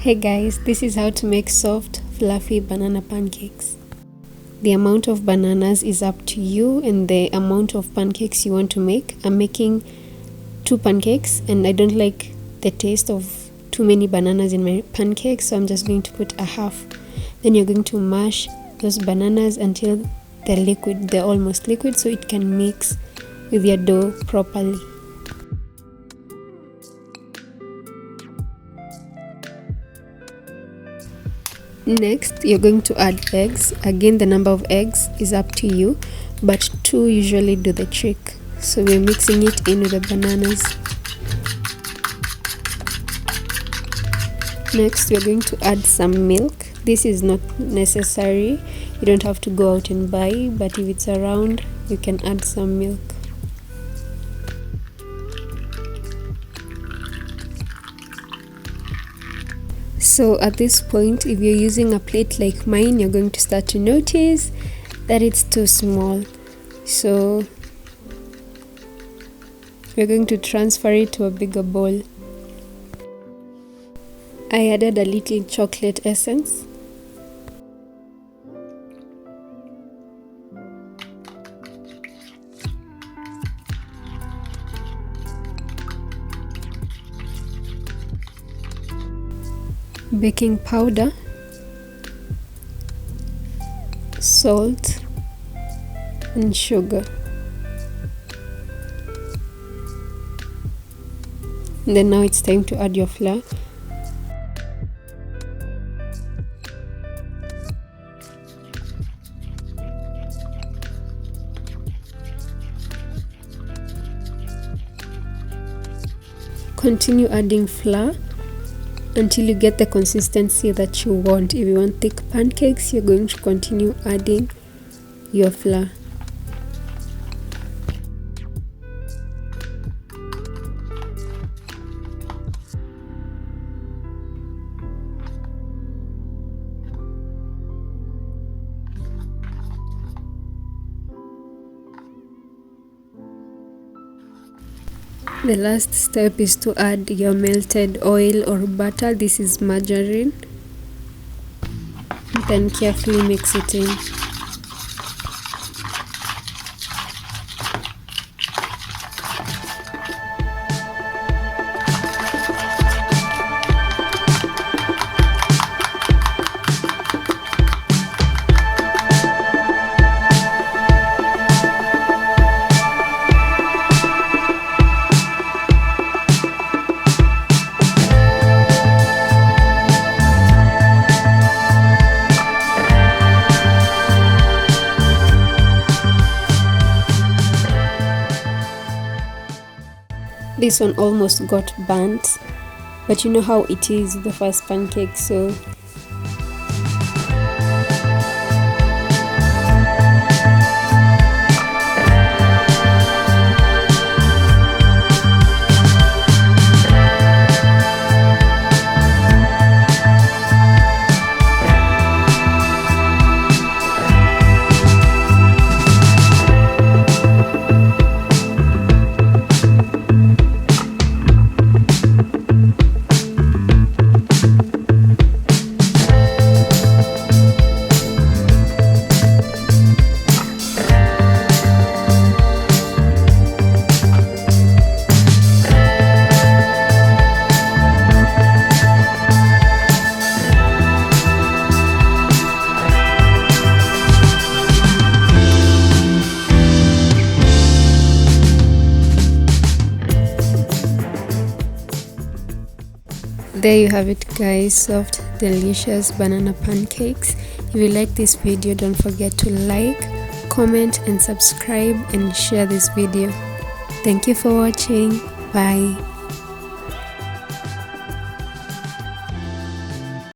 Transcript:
Hey guys, this is how to make soft, fluffy banana pancakes. The amount of bananas is up to you and the amount of pancakes you want to make. I'm making 2 pancakes and I don't like the taste of too many bananas in my pancakes, so I'm just going to put a half. Then you're going to mash those bananas until they're almost liquid, so it can mix with your dough properly. Next, you're going to add eggs. Again, the number of eggs is up to you, but 2 usually do the trick. So we're mixing it in with the bananas. Next, we're going to add some milk. This is not necessary. You don't have to go out and buy, but if it's around, you can add some milk. So at this point, if you're using a plate like mine, you're going to start to notice that it's too small. So we're going to transfer it to a bigger bowl. I added a little chocolate essence. Baking powder, salt, and sugar. And then now it's time to add your flour. Continue adding flour until you get the consistency that you want. If you want thick pancakes, you're going to continue adding your flour. The last step is to add your melted oil or butter. This is margarine. Then carefully mix it in. This one almost got burnt, but you know how it is the first pancake, so there you have it guys, soft delicious banana pancakes. If you like this video, don't forget to like, comment and subscribe and share this video. Thank you for watching. Bye.